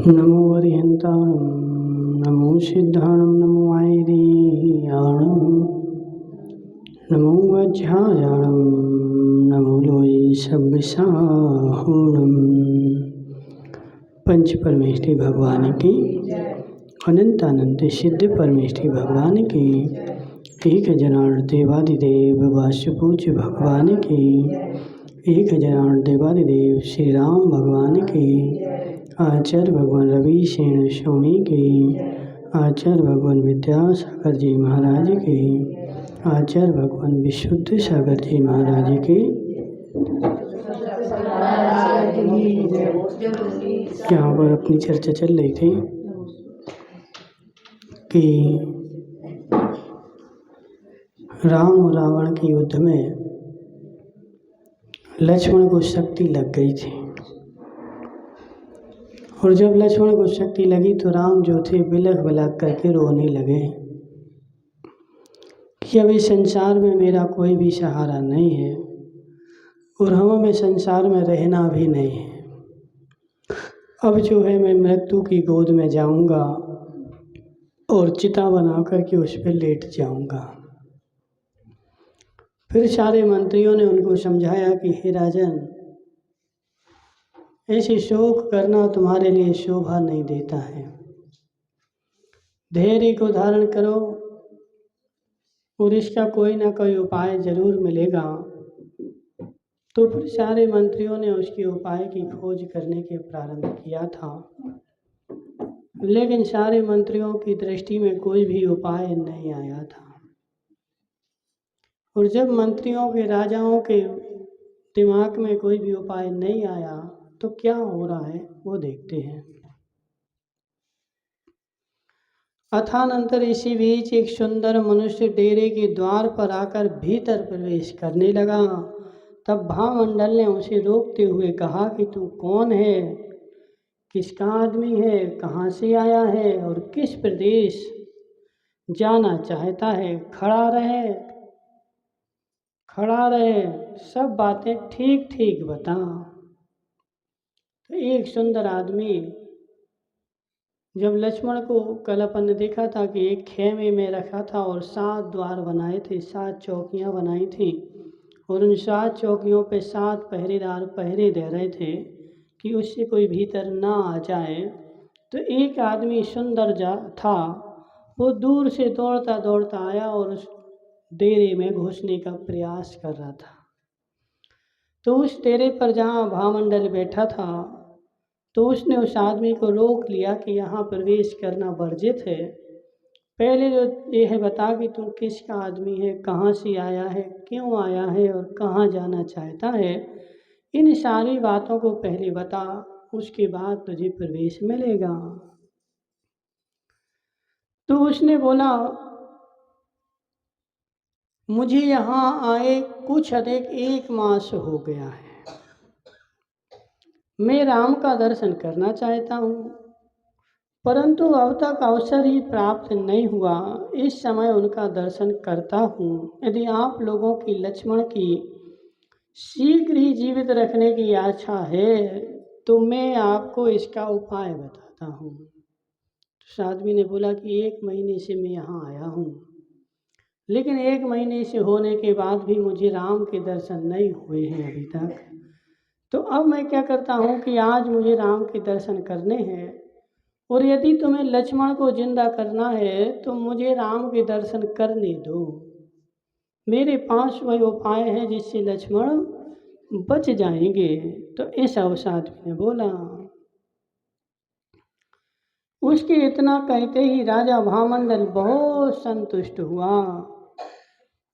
नमो अरिहन्ताणं नमो सिद्धाणं नमो आयर्याणं नमो वज्रायाणं नमो लोये सव्यसाहूणं। पंच परमेष्ठी भगवान की, अनंत अनंत सिद्ध परमेष्ठी भगवान की, एक जनार्दन देवादिदेव वासुपूज्य भगवान की, एक जनार्दन देवादिदेव श्री राम भगवान की, आचार्य भगवान रवि सेन स्वामी की, आचार्य भगवान विद्यासागर जी महाराज की, आचार्य भगवान विशुद्ध सागर जी महाराज की। यहाँ पर अपनी चर्चा चल रही थी कि राम और रावण के युद्ध में लक्ष्मण को शक्ति लग गई थी, और जब लक्ष्मण को शक्ति लगी तो राम जो थे बिलख बिलख करके रोने लगे कि अभी संसार में मेरा कोई भी सहारा नहीं है और हमें संसार में रहना भी नहीं है। अब जो है मैं मृत्यु की गोद में जाऊंगा और चिता बना करके उस पर लेट जाऊंगा। फिर सारे मंत्रियों ने उनको समझाया कि हे राजन, ऐसे शोक करना तुम्हारे लिए शोभा नहीं देता है, धैर्य को धारण करो और इसका कोई ना कोई उपाय जरूर मिलेगा। तो फिर सारे मंत्रियों ने उसके उपाय की खोज करने के प्रारंभ किया था, लेकिन सारे मंत्रियों की दृष्टि में कोई भी उपाय नहीं आया था। और जब मंत्रियों के राजाओं के दिमाग में कोई भी उपाय नहीं आया तो क्या हो रहा है वो देखते हैं। अथानंतर इसी बीच एक सुंदर मनुष्य डेरे के द्वार पर आकर भीतर प्रवेश करने लगा। तब भामंडल ने उसे रोकते हुए कहा कि तू कौन है, किसका आदमी है, कहाँ से आया है और किस प्रदेश जाना चाहता है। खड़ा रहे, सब बातें ठीक ठीक बता। तो एक सुंदर आदमी, जब लक्ष्मण को कल अपन ने देखा था कि एक खेमे में रखा था और 7 द्वार बनाए थे, 7 चौकियां बनाई थी और उन 7 चौकियों पे 7 पहरेदार पहरे दे रहे थे कि उससे कोई भीतर ना आ जाए। तो एक आदमी सुंदर था, वो दूर से दौड़ता दौड़ता आया और उस डेरे में घुसने का प्रयास कर रहा था। तो उस डेरे पर जहाँ भामंडल बैठा था तो उसने उस आदमी को रोक लिया कि यहाँ प्रवेश करना वर्जित है। पहले जो ये है बता कि तू किसका आदमी है, कहाँ से आया है, क्यों आया है और कहाँ जाना चाहता है। इन सारी बातों को पहले बता, उसके बाद तुझे प्रवेश मिलेगा। तो उसने बोला, मुझे यहाँ आए कुछ अधिक 1 मास हो गया है। मैं राम का दर्शन करना चाहता हूँ, परंतु अब तक अवसर ही प्राप्त नहीं हुआ। इस समय उनका दर्शन करता हूँ। यदि आप लोगों की लक्ष्मण की शीघ्र ही जीवित रखने की आशा है तो मैं आपको इसका उपाय बताता हूँ। तो आदमी ने बोला कि 1 महीने से मैं यहाँ आया हूँ, लेकिन 1 महीने से होने के बाद भी मुझे राम के दर्शन नहीं हुए हैं अभी तक। तो अब मैं क्या करता हूँ कि आज मुझे राम के दर्शन करने हैं, और यदि तुम्हें लक्ष्मण को जिंदा करना है तो मुझे राम के दर्शन करने दो। मेरे पास वही उपाय है जिससे लक्ष्मण बच जाएंगे। तो इस अवसाद ने बोला। उसके इतना कहते ही राजा भामंडल बहुत संतुष्ट हुआ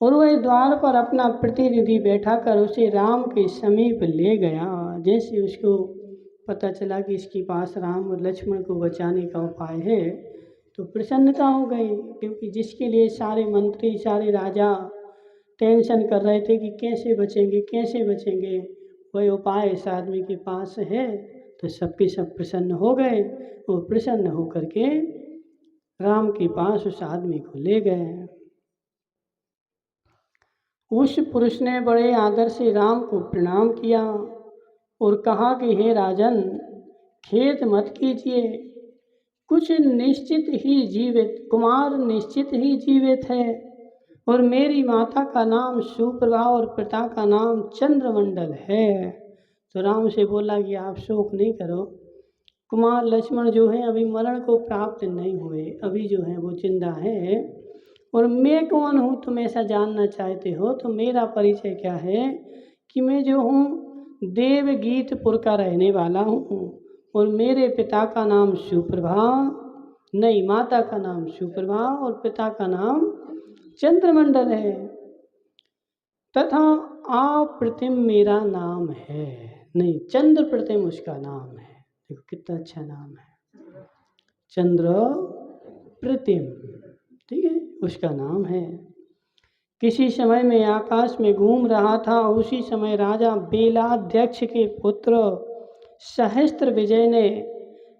और वह द्वार पर अपना प्रतिनिधि बैठा कर उसे राम के समीप ले गया। जैसे उसको पता चला कि इसके पास राम और लक्ष्मण को बचाने का उपाय है तो प्रसन्नता हो गई, क्योंकि जिसके लिए सारे मंत्री सारे राजा टेंशन कर रहे थे कि कैसे बचेंगे, वही उपाय इस आदमी के पास है। तो सबके सब प्रसन्न हो गए और प्रसन्न होकर के राम के पास उस आदमी को ले गए। उस पुरुष ने बड़े आदर से राम को प्रणाम किया और कहा कि हे राजन, खेद मत कीजिए, कुछ निश्चित ही जीवित, कुमार निश्चित ही जीवित है, और मेरी माता का नाम सुप्रभा और पिता का नाम चंद्रमंडल है। तो राम से बोला कि आप शोक नहीं करो, कुमार लक्ष्मण जो हैं अभी मरण को प्राप्त नहीं हुए, अभी जो हैं वो जिंदा है। और मैं कौन हूँ तुम ऐसा जानना चाहते हो, तो मेरा परिचय क्या है कि मैं जो हूँ देवगीतपुर का रहने वाला हूँ, और मेरे पिता का नाम सुप्रभा, नहीं माता का नाम सुप्रभा और पिता का नाम चंद्रमंडल है, तथा अप्रतिम मेरा नाम है। नहीं, चंद्र प्रतिम उसका नाम है। देखो कितना अच्छा नाम है, चंद्र प्रतिम, ठीक है, उसका नाम है। किसी समय में आकाश में घूम रहा था, उसी समय राजा बेलाध्यक्ष के पुत्र सहस्त्र विजय ने,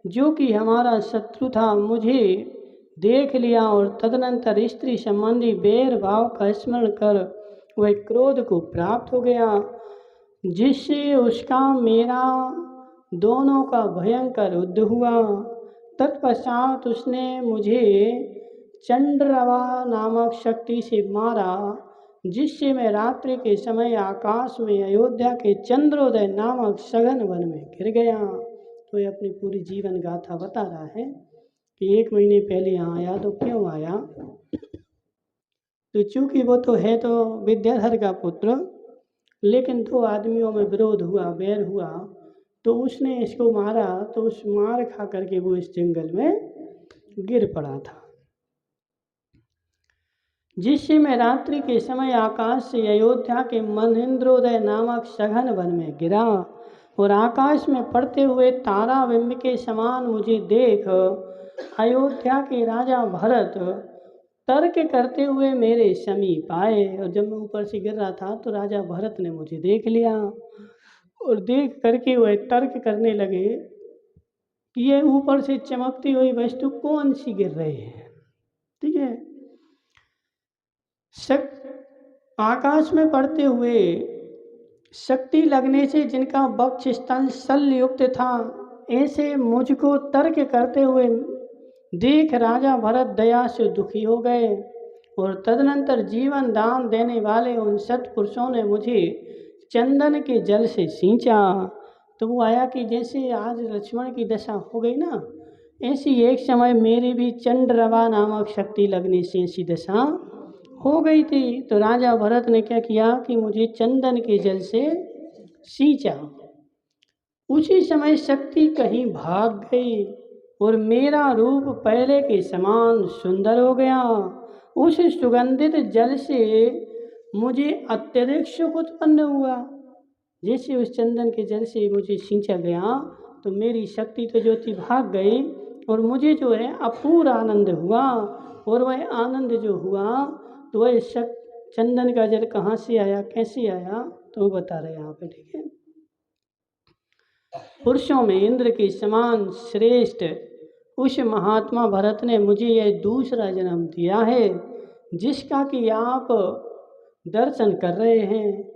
जो कि हमारा शत्रु था, मुझे देख लिया और तदनंतर स्त्री संबंधी बैर भाव का स्मरण कर वह क्रोध को प्राप्त हो गया, जिससे उसका मेरा दोनों का भयंकर युद्ध हुआ। तत्पश्चात उसने मुझे चंद्रवा नामक शक्ति से मारा, जिससे मैं रात्रि के समय आकाश में अयोध्या के चंद्रोदय नामक सघन वन में गिर गया। तो ये अपनी पूरी जीवन गाथा बता रहा है कि 1 महीने पहले यहाँ आया, तो क्यों आया, तो चूंकि वो तो है तो विद्याधर का पुत्र, लेकिन 2 आदमियों में विरोध हुआ, बैर हुआ, तो उसने इसको मारा, तो उस मार खा करके वो इस जंगल में गिर पड़ा था, जिससे मैं रात्रि के समय आकाश से अयोध्या के महेंद्रोदय नामक सघन वन में गिरा, और आकाश में पड़ते हुए ताराबिंब के समान मुझे देख अयोध्या के राजा भरत तर्क करते हुए मेरे समीप आए। और जब मैं ऊपर से गिर रहा था तो राजा भरत ने मुझे देख लिया, और देख करके वह तर्क करने लगे कि ये ऊपर से चमकती हुई वस्तु कौन सी गिर रही है, ठीक है। आकाश में पड़ते हुए शक्ति लगने से जिनका वक्ष स्थल शल्ययुक्त था, ऐसे मुझको तर्क करते हुए देख राजा भरत दया से दुखी हो गए, और तदनंतर जीवन दान देने वाले उन सत्पुरुषों ने मुझे चंदन के जल से सींचा। तो वो आया कि जैसे आज लक्ष्मण की दशा हो गई ना, ऐसी एक समय मेरी भी चंद्रवा नामक शक्ति लगने से ऐसी दशा हो गई थी। तो राजा भरत ने क्या किया कि मुझे चंदन के जल से सींचा। उसी समय शक्ति कहीं भाग गई और मेरा रूप पहले के समान सुंदर हो गया। उस सुगंधित जल से मुझे अत्यधिक सुख उत्पन्न हुआ। जैसे उस चंदन के जल से मुझे सींचा गया तो मेरी शक्ति तो जो थी भाग गई, और मुझे जो है अपूर्व आनंद हुआ। और वह आनंद जो हुआ तो वह चंदन का जल कहाँ से आया, कैसे आया, तो वो बता रहे यहाँ पे, ठीक है। पुरुषों में इंद्र के समान श्रेष्ठ उस महात्मा भरत ने मुझे यह दूसरा जन्म दिया है, जिसका कि आप दर्शन कर रहे हैं।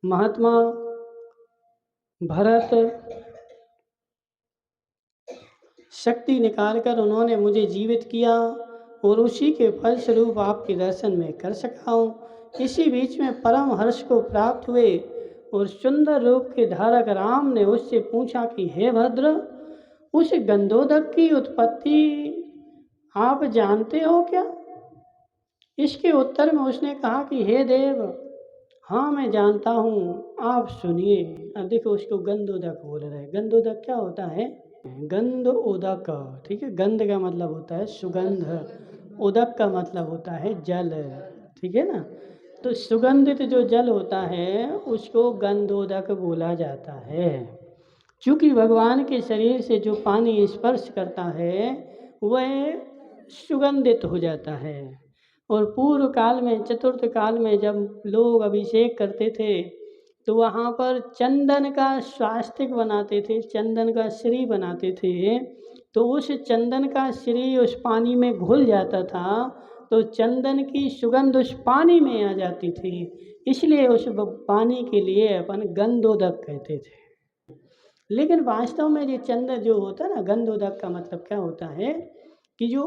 महात्मा भरत शक्ति निकालकर उन्होंने मुझे जीवित किया, और उसी के फलस्वरूप आपके दर्शन में कर सका हूँ। इसी बीच में परम हर्ष को प्राप्त हुए, और सुंदर रूप के धारक राम ने उससे पूछा कि हे भद्र, उस गंधोदक की उत्पत्ति आप जानते हो क्या? इसके उत्तर में उसने कहा कि हे देव, हाँ मैं जानता हूँ, आप सुनिए। अब देखो उसको गंधोदक बोल रहे हैं। गंधोदक क्या होता है? गंध उदक, ठीक है। गंध का मतलब होता है सुगंध, उदक का मतलब होता है जल, ठीक है ना। तो सुगंधित जो जल होता है उसको गंधोदक बोला जाता है। चूँकि भगवान के शरीर से जो पानी स्पर्श करता है वह सुगंधित हो जाता है। और पूर्व काल में, चतुर्थ काल में जब लोग अभिषेक करते थे तो वहाँ पर चंदन का स्वास्तिक बनाते थे, चंदन का श्री बनाते थे। तो उस चंदन का श्री उस पानी में घुल जाता था, तो चंदन की सुगंध उस पानी में आ जाती थी, इसलिए उस पानी के लिए अपन गंधोदक कहते थे। लेकिन वास्तव में ये चंदन जो होता है ना, गंधोदक का मतलब क्या होता है कि जो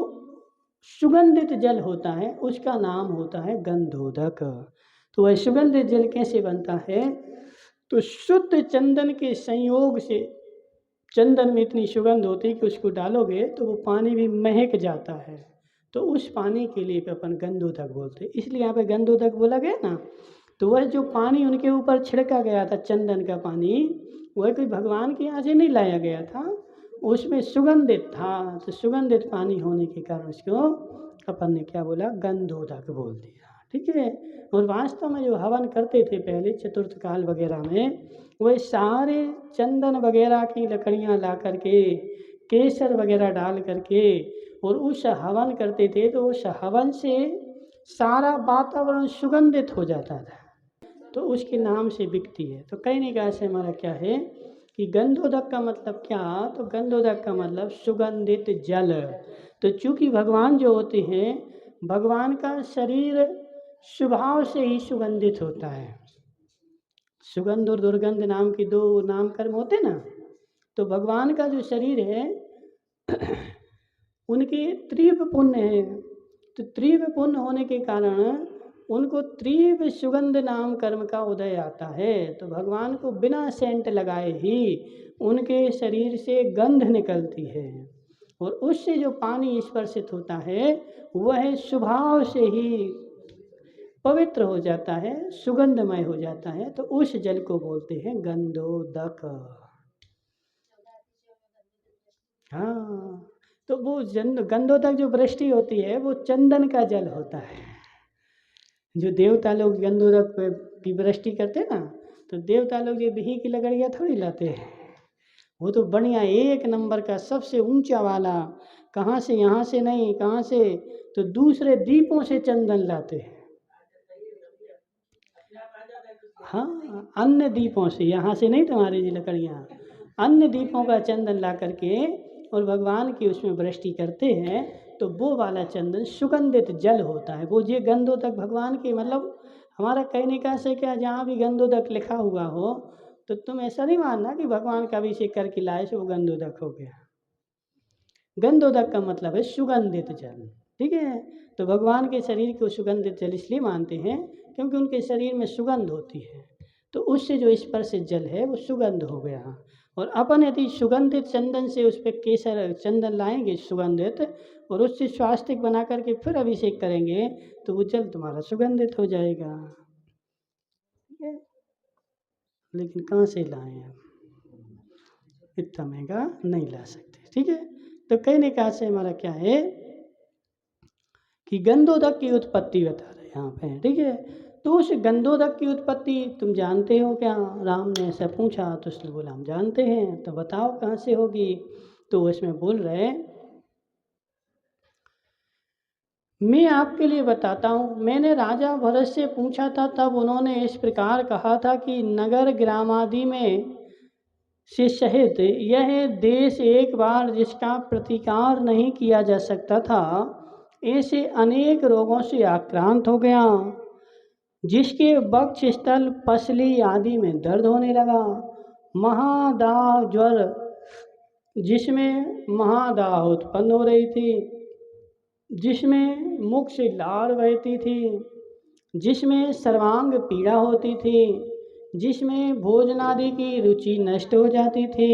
सुगंधित जल होता है उसका नाम होता है गंधोदक। तो वह सुगंधित जल कैसे बनता है? तो शुद्ध चंदन के संयोग से, चंदन में इतनी सुगंध होती है कि उसको डालोगे तो वो पानी भी महक जाता है, तो उस पानी के लिए अपन गंधोदक बोलते हैं। इसलिए यहाँ पे गंधोदक बोला गया ना। तो वह जो पानी उनके ऊपर छिड़का गया था, चंदन का पानी, वह कोई भगवान के यहाँ से नहीं लाया गया था, उसमें सुगंधित था। तो सुगंधित पानी होने के कारण उसको अपन ने क्या बोला? गंधोदक बोल दिया। ठीक है। और वास्तव में जो हवन करते थे पहले चतुर्थ काल वगैरह में, वह सारे चंदन वगैरह की लकड़ियाँ ला करके, केसर वगैरह डाल करके और उस हवन करते थे, तो उस हवन से सारा वातावरण सुगंधित हो जाता था, तो उसके नाम से बिकती है। तो कहने का से हमारा क्या है कि गंधोदक का मतलब क्या? तो गंधोदक का मतलब सुगंधित जल। तो चूंकि भगवान जो होते हैं, भगवान का शरीर स्वभाव से ही सुगंधित होता है। सुगंध और दुर्गंध नाम की दो नाम कर्म होते ना। तो भगवान का जो शरीर है उनके तीव्र पुण्य है, तो तीव्र पुण्य होने के कारण उनको तीव्र सुगंध नाम कर्म का उदय आता है। तो भगवान को बिना सेंट लगाए ही उनके शरीर से गंध निकलती है, और उससे जो पानी स्पर्शित होता है वह स्वभाव से ही पवित्र हो जाता है, सुगंधमय हो जाता है। तो उस जल को बोलते हैं गंधोदक। हाँ, तो वो गंधोदक जो वृष्टि होती है वो चंदन का जल होता है। जो देवता लोग गंधोदक की वृष्टि करते ना, तो देवता लोग ये बिही की लकड़ियाँ थोड़ी लाते हैं, वो तो बढ़िया एक नंबर का सबसे ऊंचा वाला, कहाँ से, यहाँ से नहीं, कहाँ से, तो दूसरे द्वीपों से चंदन लाते हैं। हाँ, अन्य द्वीपों से, यहाँ से नहीं तुम्हारी जी लकड़ियाँ, अन्य द्वीपों का चंदन ला करके और भगवान की उसमें वृष्टि करते हैं, तो वो वाला चंदन सुगंधित जल होता है। वो ये गंधोदक भगवान के, मतलब हमारा कहने का से क्या, जहाँ भी गंधोदक लिखा हुआ हो तो तुम ऐसा नहीं मानना कि भगवान का अभिषेक करके लाए से वो गंधोदक हो गया। गंधोदक का मतलब है सुगंधित जल। ठीक है। तो भगवान के शरीर को सुगंधित जल इसलिए मानते हैं क्योंकि उनके शरीर में सुगंध होती है, तो उससे जो स्पर्शित जल है वो सुगंध हो गया। और अपन यदि सुगंधित चंदन से उस पर केसर चंदन लाएंगे सुगंधित, और उससे स्वास्तिक बना करके फिर अभिषेक करेंगे, तो वो जल तुम्हारा सुगंधित हो जाएगा। ठीक है। लेकिन कहाँ से लाएं? इतना महंगा नहीं ला सकते। ठीक है। तो कहने का से हमारा क्या है कि गंधोदक की उत्पत्ति बता रहे हैं यहाँ पे। ठीक है। तो उस गंधोदक की उत्पत्ति तुम जानते हो क्या? राम ने ऐसा पूछा तो उसने बोला हम जानते हैं। तो बताओ कहाँ से होगी? तो उसमें बोल रहे, मैं आपके लिए बताता हूँ। मैंने राजा भरत से पूछा था, तब उन्होंने इस प्रकार कहा था कि नगर ग्रामादि में से सहित यह देश एक बार जिसका प्रतिकार नहीं किया जा सकता था, ऐसे अनेक रोगों से आक्रांत हो गया, जिसके वक्ष स्थल, पसली आदि में दर्द होने लगा। महादाह ज्वर, जिसमें महादाह उत्पन्न हो रही थी, जिसमें मुख से लार बहती थी, जिसमें सर्वांग पीड़ा होती थी, जिसमें भोजनादि की रुचि नष्ट हो जाती थी।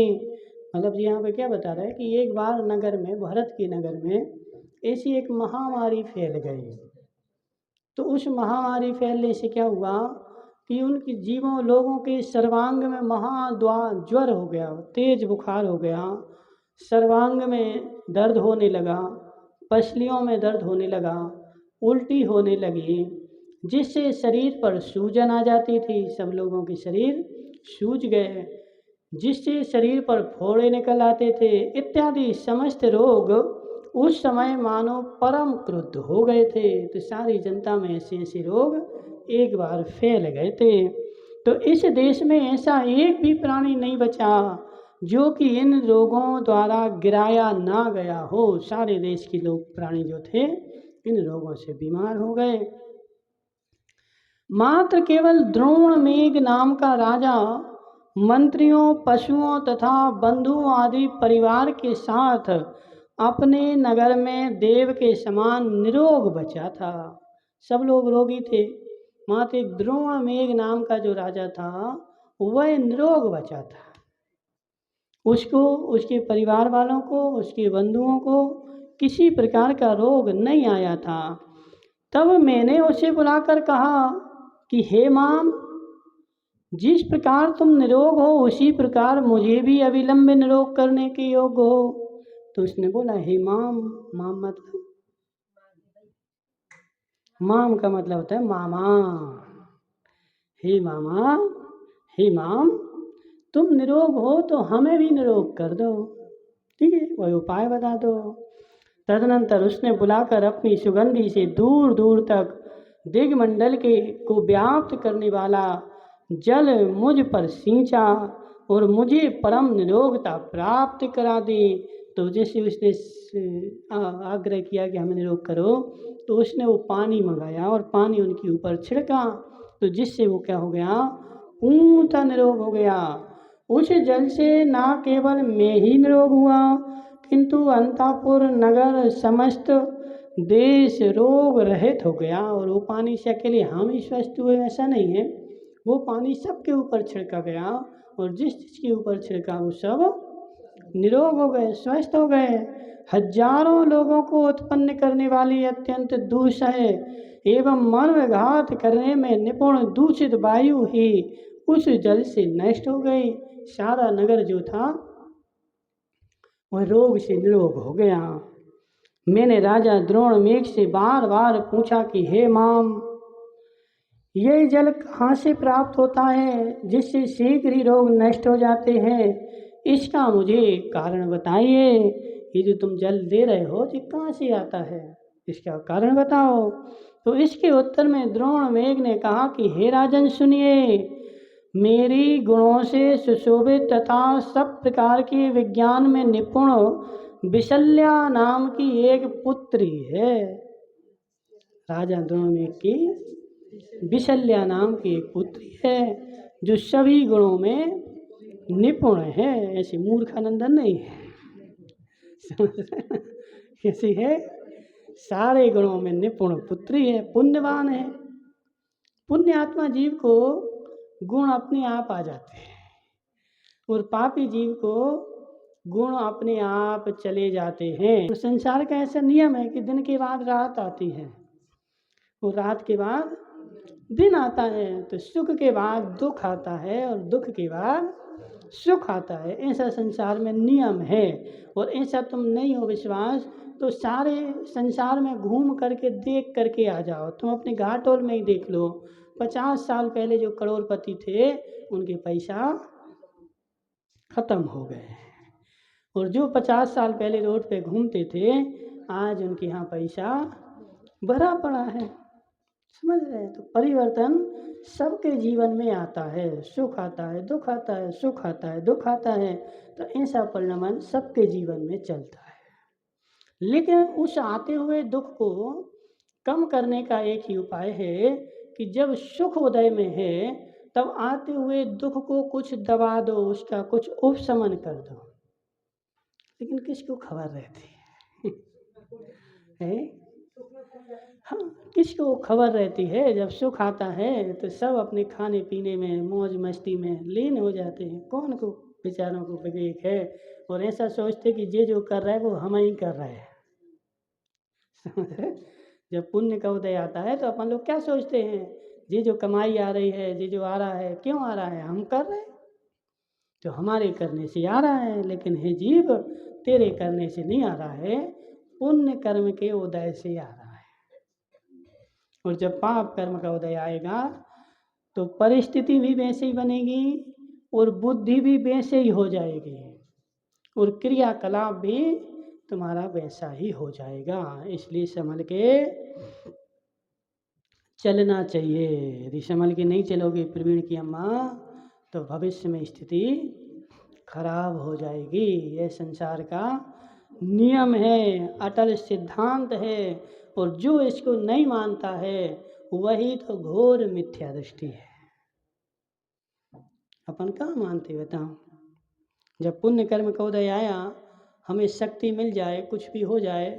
मतलब यहाँ पे क्या बता रहा है कि एक बार नगर में, भारत के नगर में ऐसी एक महामारी फैल गई। तो उस महामारी फैलने से क्या हुआ कि उनके जीवों लोगों के सर्वांग में ज्वर हो गया, तेज बुखार हो गया, सर्वांग में दर्द होने लगा, पसलियों में दर्द होने लगा, उल्टी होने लगी, जिससे शरीर पर सूजन आ जाती थी। सब लोगों के शरीर सूज गए, जिससे शरीर पर फोड़े निकल आते थे, इत्यादि समस्त रोग उस समय मानो परम क्रुद्ध हो गए थे। तो सारी जनता में ऐसे ऐसे रोग एक बार फैल गए थे। तो इस देश में ऐसा एक भी प्राणी नहीं बचा जो कि इन रोगों द्वारा गिराया ना गया हो। सारे देश के लोग, प्राणी जो थे, इन रोगों से बीमार हो गए। मात्र केवल द्रोण मेघ नाम का राजा मंत्रियों, पशुओं तथा बंधुओं आदि परिवार के साथ अपने नगर में देव के समान निरोग बचा था। सब लोग रोगी थे, मात्र एक द्रोण मेघ नाम का जो राजा था वह निरोग बचा था। उसको, उसके परिवार वालों को, उसके बंधुओं को किसी प्रकार का रोग नहीं आया था। तब मैंने उसे बुलाकर कहा कि हे माम, जिस प्रकार तुम निरोग हो उसी प्रकार मुझे भी अविलंब निरोग करने के योग्य हो। तो उसने बोला, हे माम, माम मतलब, माम का मतलब होता है मामा। हे मामा, हे माम, तुम निरोग हो तो हमें भी निरोग कर दो, ठीक है, वही उपाय बता दो। तदनंतर उसने बुलाकर अपनी सुगंधि से दूर दूर तक दिग्मंडल के को व्याप्त करने वाला जल मुझ पर सींचा और मुझे परम निरोगता प्राप्त करा दी। तो जैसे उसने आग्रह किया कि हमें निरोग करो, तो उसने वो पानी मंगाया और पानी उनके ऊपर छिड़का, तो जिससे वो क्या हो गया, पूर्णतः निरोग हो गया। उस जल से न केवल मैं ही निरोग हुआ, किंतु अंतापुर नगर समस्त देश रोग रहित हो गया। और वो पानी से अकेले हम ही स्वस्थ हुए ऐसा नहीं है, वो पानी सबके ऊपर छिड़का गया और जिस जिसके ऊपर छिड़का वो सब निरोग हो गए, स्वस्थ हो गए। हजारों लोगों को उत्पन्न करने वाली अत्यंत दूषण एवं मर्मघात करने में निपुण दूषित वायु ही उस जल से नष्ट हो गई। सारा नगर जो था वह रोग से निरोग हो गया। मैंने राजा द्रोण मेघ से बार बार पूछा कि हे माम, यह जल कहाँ से प्राप्त होता है जिससे शीघ्र ही रोग नष्ट हो जाते हैं? इसका मुझे कारण बताइए। ये जो तुम जल दे रहे हो ये कहाँ से आता है, इसका कारण बताओ। तो इसके उत्तर में द्रोण मेघ ने कहा कि हे राजन सुनिए, मेरी गुणों से सुशोभित तथा सब प्रकार के विज्ञान में निपुण विशल्या नाम की एक पुत्री है। राजा द्रोण मेघ की विशल्या नाम की एक पुत्री है जो सभी गुणों में निपुण है, ऐसी मूर्खानंदन नहीं है। कैसी है? सारे गुणों में निपुण पुत्री है, पुण्यवान है। पुण्य आत्मा जीव को गुण अपने आप आ जाते हैं और पापी जीव को गुण अपने आप चले जाते हैं। तो संसार का ऐसा नियम है कि दिन के बाद रात आती है और रात के बाद दिन आता है, तो सुख के बाद दुख आता है और दुख के बाद सुख आता है। ऐसा संसार में नियम है। और ऐसा तुम नहीं हो विश्वास तो सारे संसार में घूम करके देख करके आ जाओ। तुम अपने घाटोल में ही देख लो, 50 साल पहले जो करोड़पति थे उनके पैसा खत्म हो गए, और जो 50 साल पहले रोड पे घूमते थे आज उनके यहाँ पैसा भरा पड़ा है। समझ रहे हैं? तो परिवर्तन सबके जीवन में आता है, सुख आता है, दुख आता है, सुख आता है, दुख आता है। तो ऐसा परिणाम सबके जीवन में चलता है। लेकिन उस आते हुए दुख को कम करने का एक ही उपाय है कि जब सुख उदय में है तब आते हुए दुख को कुछ दबा दो, उसका कुछ उपशमन कर दो। लेकिन किसको खबर रहती है? हाँ, किसको खबर रहती है? जब सुख आता है तो सब अपने खाने पीने में मौज मस्ती में लीन हो जाते हैं। कौन को बेचारों को विवेक है? और ऐसा सोचते कि ये जो कर रहा है वो हम ही कर रहे हैं। जब पुण्य का उदय आता है तो अपन लोग क्या सोचते हैं, ये जो कमाई आ रही है, ये जो आ रहा है, क्यों आ रहा है? हम कर रहे हैं तो हमारे करने से आ रहा है। लेकिन हे जीव, तेरे करने से नहीं आ रहा है, पुण्य कर्म के उदय से आ रहा है। और जब पाप कर्म का उदय आएगा तो परिस्थिति भी वैसे ही बनेगी और बुद्धि भी वैसे ही हो जाएगी और क्रियाकलाप भी तुम्हारा वैसा ही हो जाएगा। इसलिए संभल के चलना चाहिए। यदि संभल के नहीं चलोगे प्रवीण की अम्मा तो भविष्य में स्थिति खराब हो जाएगी। यह संसार का नियम है, अटल सिद्धांत है, और जो इसको नहीं मानता है वही तो घोर मिथ्या दृष्टि है। अपन कहाँ मानते बताओ। जब पुण्य कर्म का उदय आया, हमें शक्ति मिल जाए, कुछ भी हो जाए,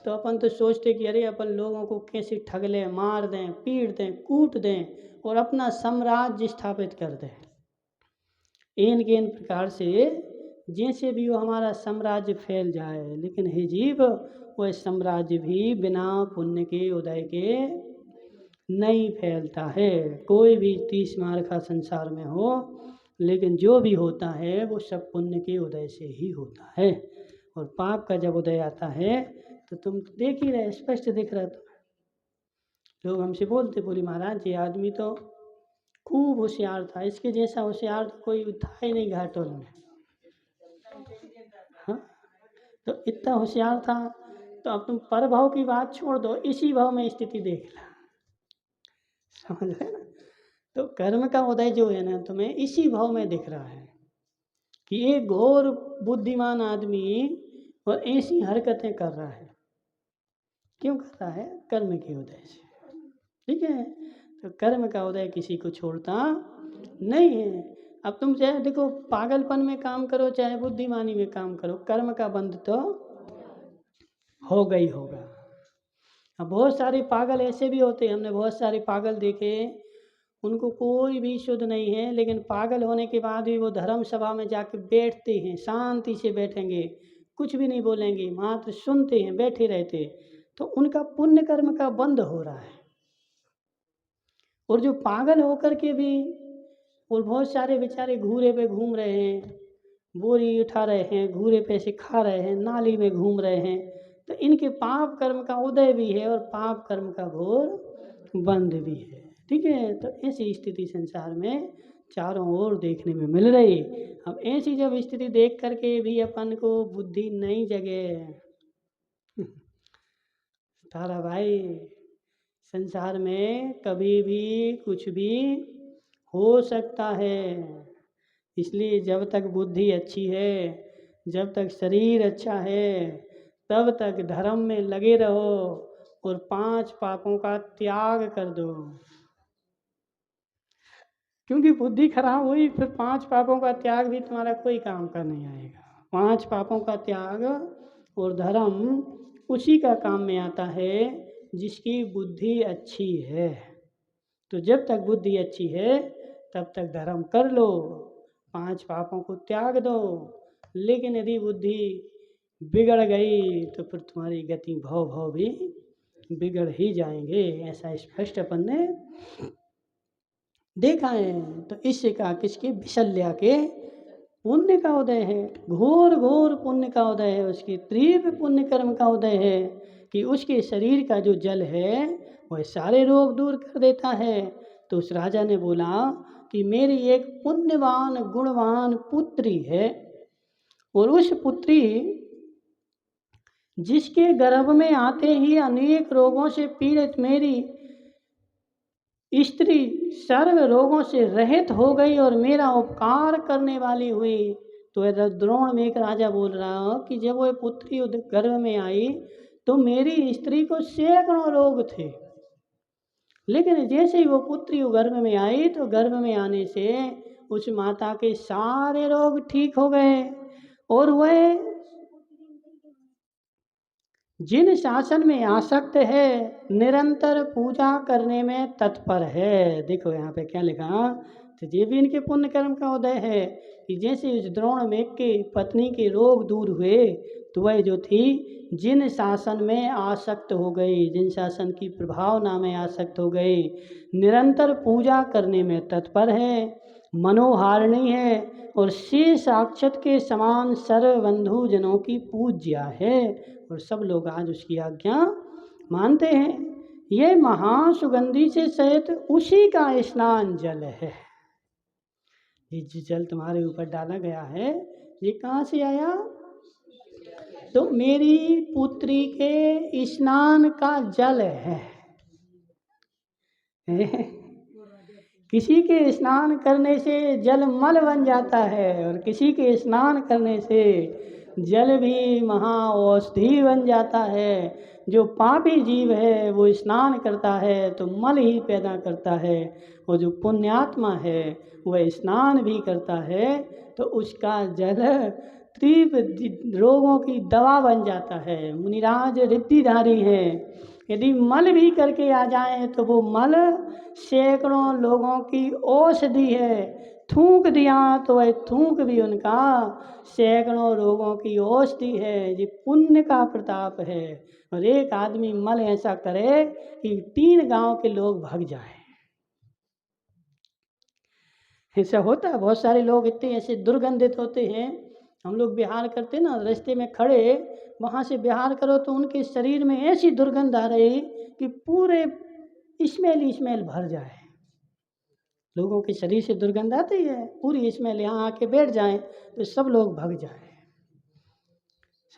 तो अपन तो सोचते कि अरे अपन लोगों को कैसे ठग लें, मार दें, पीट दें, कूट दें और अपना साम्राज्य स्थापित कर दें। इन प्रकार से जैसे भी वो हमारा साम्राज्य फैल जाए, लेकिन हे जीव, वह साम्राज्य भी बिना पुण्य के उदय के नहीं फैलता है। कोई भी 30 मार का संसार में हो, लेकिन जो भी होता है वो सब पुण्य के उदय से ही होता है। और पाप का जब उदय आता है तो तुम देख ही रहे, स्पष्ट दिख रहा। तो लोग हमसे बोलते, बोली महाराज ये आदमी तो खूब होशियार था, इसके जैसा होशियार तो कोई था ही नहीं घाटोल में। हाँ, तो इतना होशियार था, तो अब तुम पर भाव की बात छोड़ दो, इसी भाव में स्थिति देख ला। समझ रहे ना। तो कर्म का उदय जो है ना, तुम्हें इसी भाव में दिख रहा है कि एक घोर बुद्धिमान आदमी और ऐसी हरकतें कर रहा है। क्यों कर रहा है? कर्म के उदय से। ठीक है, तो कर्म का उदय किसी को छोड़ता नहीं है। अब तुम चाहे देखो, पागलपन में काम करो चाहे बुद्धिमानी में काम करो, कर्म का बंध तो होगा ही होगा। अब बहुत सारे पागल ऐसे भी होते हैं, हमने बहुत सारे पागल देखे, उनको कोई भी शुद्ध नहीं है, लेकिन पागल होने के बाद भी वो धर्म सभा में जाके बैठते हैं, शांति से बैठेंगे, कुछ भी नहीं बोलेंगे, मात्र सुनते हैं, बैठे रहते, तो उनका पुण्य कर्म का बंध हो रहा है। और जो पागल होकर के भी, और बहुत सारे बेचारे घूरे पे घूम रहे हैं, बोरी उठा रहे हैं, घूरे पे से खा रहे हैं, नाली में घूम रहे हैं, तो इनके पाप कर्म का उदय भी है और पाप कर्म का घोर बंध भी है। ठीक है, तो ऐसी स्थिति संसार में चारों ओर देखने में मिल रही। अब ऐसी जब स्थिति देख करके भी अपन को बुद्धि नहीं जगे, तारा भाई संसार में कभी भी कुछ भी हो सकता है। इसलिए जब तक बुद्धि अच्छी है, जब तक शरीर अच्छा है, तब तक धर्म में लगे रहो और 5 पापों का त्याग कर दो। क्योंकि बुद्धि खराब हुई, फिर 5 पापों का त्याग भी तुम्हारा कोई काम का नहीं आएगा। 5 पापों का त्याग और धर्म उसी का काम में आता है जिसकी बुद्धि अच्छी है। तो जब तक बुद्धि अच्छी है तब तक धर्म कर लो, 5 पापों को त्याग दो। लेकिन यदि बुद्धि बिगड़ गई तो फिर तुम्हारी गति भाव भी बिगड़ ही जाएंगे। ऐसा स्पष्ट अपन ने देखा है। तो इससे कहा किसके? विशल्या के पुण्य का उदय है, घोर घोर पुण्य का उदय है, उसकी तीव्र पुण्य कर्म का उदय है कि उसके शरीर का जो जल है वह सारे रोग दूर कर देता है। तो उस राजा ने बोला कि मेरी एक पुण्यवान गुणवान पुत्री है, और उस पुत्री जिसके गर्भ में आते ही अनेक रोगों से पीड़ित मेरी स्त्री सर्व रोगों से रहित हो गई और मेरा उपकार करने वाली हुई। तो द्रोण में एक राजा बोल रहा कि जब वह पुत्री गर्भ में आई तो मेरी स्त्री को सैकड़ों रोग थे, लेकिन जैसे ही वो पुत्री गर्भ में आई तो गर्भ में आने से उस माता के सारे रोग ठीक हो गए, और वह जिन शासन में आसक्त है निरंतर पूजा करने में तत्पर है। देखो यहाँ पे क्या लिखा, तो ये भी इनके पुण्य कर्म का उदय है कि जैसे उस द्रोण मेघ के पत्नी के रोग दूर हुए तो वह जो थी जिन शासन में आसक्त हो गई, जिन शासन की प्रभावना में आसक्त हो गई, निरंतर पूजा करने में तत्पर है, मनोहारिणी है और शेष अक्षत के समान सर्व बंधु जनों की पूज्या है, और सब लोग आज उसकी आज्ञा मानते हैं। ये महासुगंधी से सहित उसी का स्नान जल है। ये जो जल तुम्हारे ऊपर डाला गया है ये कहाँ से आया? तो मेरी पुत्री के स्नान का जल है। किसी के स्नान करने से जल मल बन जाता है और किसी के स्नान करने से जल भी महाऔषधि बन जाता है। जो पापी जीव है वो स्नान करता है तो मल ही पैदा करता है, और जो पुण्यात्मा है वह स्नान भी करता है तो उसका जल तीव्र रोगों की दवा बन जाता है। मुनिराज रिद्धिधारी है, यदि मल भी करके आ जाए तो वो मल सैकड़ों लोगों की औषधि है। थूक दिया तो वह थूक भी उनका सैकड़ों रोगों की औषधि है। ये पुण्य का प्रताप है। और एक आदमी मल ऐसा करे कि 3 गांव के लोग भाग जाए। ऐसा होता है, बहुत सारे लोग इतने ऐसे दुर्गंधित होते हैं। हम लोग बिहार करते ना, रास्ते में खड़े वहाँ से बिहार करो तो उनके शरीर में ऐसी दुर्गंध आ रही कि पूरे स्मेल स्मेल भर जाए। लोगों के शरीर से दुर्गंध आती है, पूरी स्मेल यहाँ आके बैठ जाए तो सब लोग भाग जाए।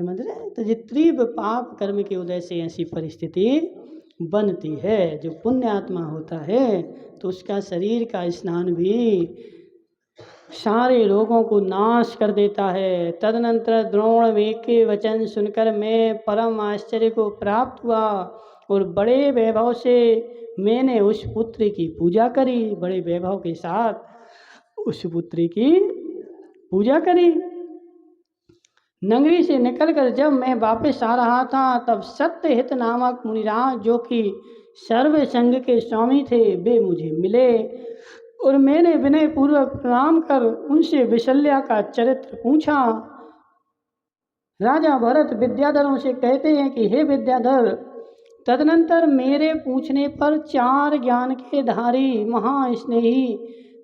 समझ रहे हैं? तो ये तीव्र पाप कर्म की वजह से ऐसी परिस्थिति बनती है। जो पुण्य आत्मा होता है तो उसका शरीर का स्नान भी सारे रोगों को नाश कर देता है। तदनंतर द्रोण वेग के वचन सुनकर मैं परम आश्चर्य को प्राप्त हुआ और बड़े वैभव से मैंने उस पुत्र की पूजा करी। बड़े वैभव के साथ उस पुत्र की पूजा करी। नगरी से निकलकर जब मैं वापस आ रहा था तब सत्यहित नामक मुनिराज, जो कि सर्व संग के स्वामी थे, वे मुझे मिले और मैंने विनय पूर्वक प्रणाम कर उनसे विशल्या का चरित्र पूछा। राजा भरत विद्याधरों से कहते हैं कि हे विद्याधर, तदनंतर मेरे पूछने पर 4 ज्ञान के धारी महास्नेही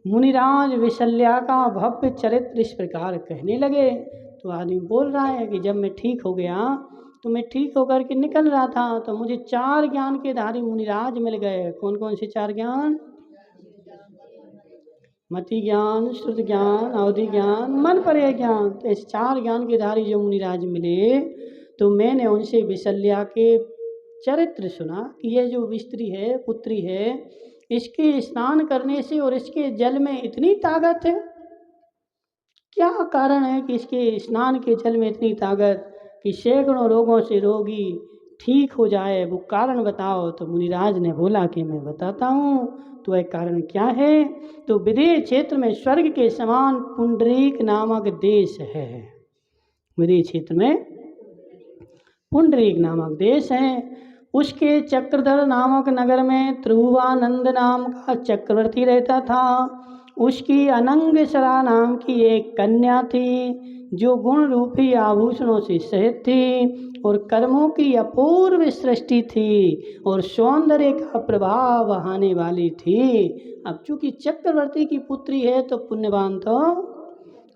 मुनिराज विशल्या का भव्य चरित्र इस प्रकार कहने लगे। तो आदमी बोल रहा है कि जब मैं ठीक हो गया तो मैं ठीक होकर के निकल रहा था तो मुझे 4 ज्ञान के धारी मुनिराज मिल गए। कौन कौन से 4 ज्ञान? मति ज्ञान, श्रुत ज्ञान, अवधि ज्ञान, मन पर्याय ज्ञान। तो इस 4 ज्ञान के धारी जो मुनिराज मिले तो मैंने उनसे विशल्या के चरित्र सुना कि ये जो स्त्री है, पुत्री है, इसके स्नान करने से और इसके जल में इतनी ताकत है। क्या कारण है कि इसके स्नान के जल में इतनी ताकत कि सैकड़ों रोगों से रोगी ठीक हो जाए? वो कारण बताओ। तो मुनिराज ने बोला कि मैं बताता हूँ। तो वह कारण क्या है? तो विदेह क्षेत्र में स्वर्ग के समान पुंडरीक नामक देश है। विदेह क्षेत्र में पुंडरीक नामक देश है। उसके चक्रधर नामक नगर में त्रिभुवानंद नाम का चक्रवर्ती रहता था। उसकी अनंगसरा नाम की एक कन्या थी जो गुण रूपी आभूषणों से सहित थी और कर्मों की अपूर्व सृष्टि थी और सौंदर्य का प्रभाव बहाने वाली थी। अब चूंकि चक्रवर्ती की पुत्री है तो पुण्यवान तो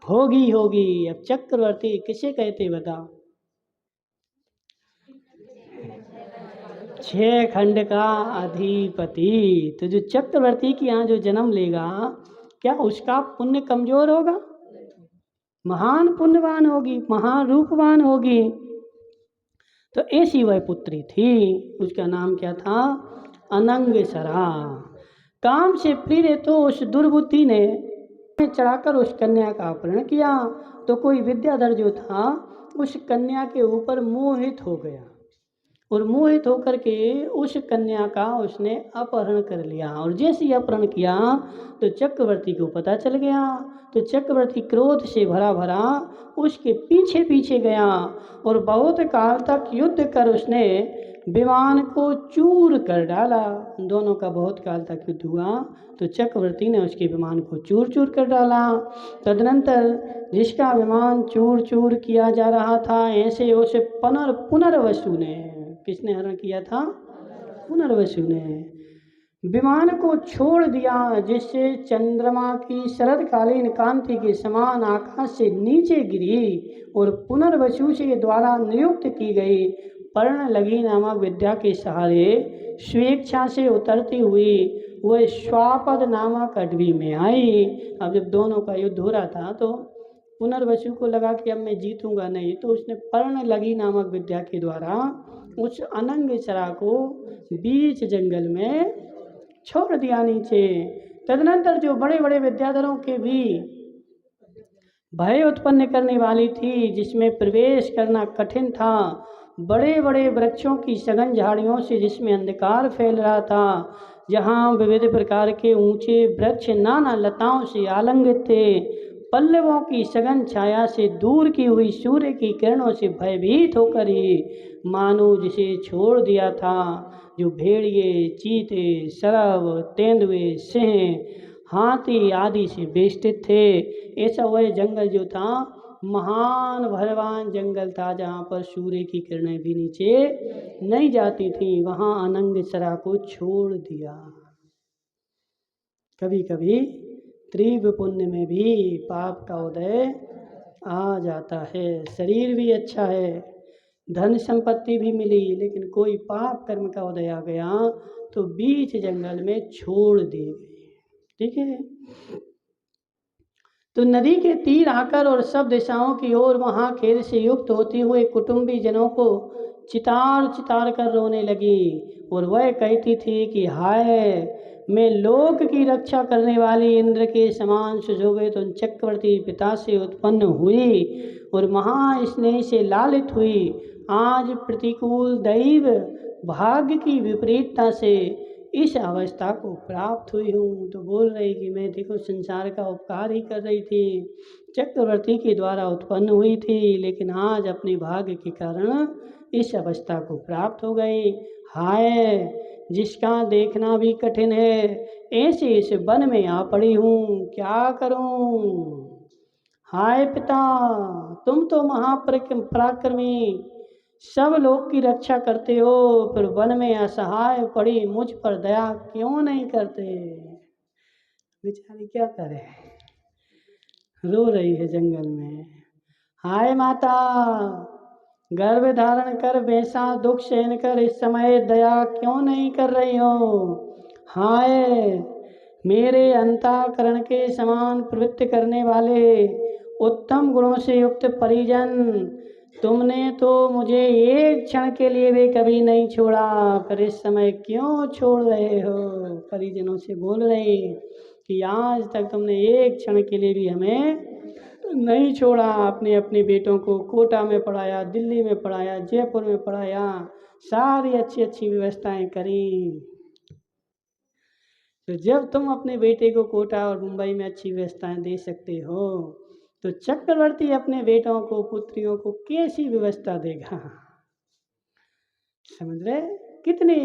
होगी होगी। अब चक्रवर्ती किसे कहते बताओ? 6 खंड का अधिपति। तो जो चक्रवर्ती की यहाँ जो जन्म लेगा, क्या उसका पुण्य कमजोर होगा? महान पुण्यवान होगी, महान रूपवान होगी। तो ऐसी वह पुत्री थी। उसका नाम क्या था? अनंगसरा। काम से प्रेरित तो उस दुर्बुद्धि ने चढ़ाकर उस कन्या का अपहरण किया। तो कोई विद्याधर जो था उस कन्या के ऊपर मोहित हो गया और मोहित होकर के उस कन्या का उसने अपहरण कर लिया। और जैसे ही अपहरण किया तो चक्रवर्ती को पता चल गया। तो चक्रवर्ती क्रोध से भरा भरा उसके पीछे पीछे गया और बहुत काल तक युद्ध कर उसने विमान को चूर कर डाला। दोनों का बहुत काल तक युद्ध हुआ तो चक्रवर्ती ने उसके विमान को चूर चूर कर डाला। तदनंतर जिसका विमान चूर चूर किया जा रहा था, ऐसे उसे पुनर्वसु ने, किसने हरण किया था? पुनर्वसु ने विमान को छोड़ दिया, जिससे चंद्रमा की शरदकालीन कांति के समान आकाश से नीचे गिरी और पुनर्वसु के द्वारा नियुक्त की गई पर्णलगी नामक विद्या के सहारे स्वेच्छा से उतरती हुई वह स्वापद नामक अडवी में आई। अब जब दोनों का युद्ध हो रहा था तो पुनर्वसु को लगा कि अब मैं जीतूंगा नहीं, तो उसने पर्णलगी नामक विद्या के द्वारा उस अनंगसरा को बीच जंगल में छोड़ दिया नीचे। तदनंतर जो बड़े बड़े विद्याधरों के भी भय उत्पन्न करने वाली थी, जिसमें प्रवेश करना कठिन था। बड़े बड़े वृक्षों की सघन झाड़ियों से जिसमें अंधकार फैल रहा था, जहाँ विविध प्रकार के ऊंचे वृक्ष नाना लताओं से आलंगित थे। पल्लवों की सघन छाया से दूर की हुई सूर्य की किरणों से भयभीत होकर ही मानो जिसे छोड़ दिया था। जो भेड़िए, चीते, सरव, तेंदुए, सिंह, हाथी आदि से बेष्टित थे। ऐसा वह जंगल जो था, महान भगवान जंगल था, जहाँ पर सूर्य की किरणें भी नीचे नहीं जाती थी। वहाँ अनंग सरा को छोड़ दिया। कभी कभी त्रिव पुण्य में भी पाप का उदय आ जाता है। शरीर भी अच्छा है, धन संपत्ति भी मिली, लेकिन कोई पाप कर्म का उदय आ गया तो बीच जंगल में छोड़ दी गई। ठीक है। तो नदी के तीर आकर और सब दिशाओं की ओर वहाँ खेल से युक्त होते हुए कुटुंबी जनों को चितार चितार कर रोने लगी। और वह कहती थी कि हाय, मैं लोक की रक्षा करने वाली इंद्र के समान सुशोभित उन चक्रवर्ती पिता से उत्पन्न हुई और महास्नेह से लालित हुई। आज प्रतिकूल दैव भाग्य की विपरीतता से इस अवस्था को प्राप्त हुई हूँ। तो बोल रही कि मैं देखो संसार का उपकार ही कर रही थी, चक्रवर्ती के द्वारा उत्पन्न हुई थी, लेकिन आज अपने भाग्य के कारण इस अवस्था को प्राप्त हो गई। हाय, जिसका देखना भी कठिन है, ऐसे इस वन में आ पड़ी हूँ, क्या करूँ। हाय पिता, तुम तो महापराक्रमी, सब लोग की रक्षा करते हो, फिर वन में असहाय पड़ी मुझ पर दया क्यों नहीं करते। बेचारी क्या करे, रो रही है जंगल में। हाय माता, गर्भ धारण कर वैसा दुख सहन कर इस समय दया क्यों नहीं कर रही हो। हाय, मेरे अंतःकरण के समान प्रवृत्ति करने वाले उत्तम गुणों से युक्त परिजन, तुमने तो मुझे एक क्षण के लिए भी कभी नहीं छोड़ा, पर इस समय क्यों छोड़ रहे हो। परिजनों से बोल रहे कि आज तक तुमने एक क्षण के लिए भी हमें नहीं छोड़ा। अपने अपने बेटों को कोटा में पढ़ाया, दिल्ली में पढ़ाया, जयपुर में पढ़ाया, सारी अच्छी अच्छी व्यवस्थाएं करी। तो जब तुम अपने बेटे को कोटा और मुंबई में अच्छी व्यवस्थाएं दे सकते हो, तो चक्रवर्ती अपने बेटों को, पुत्रियों को कैसी व्यवस्था देगा। समझ रहे, कितनी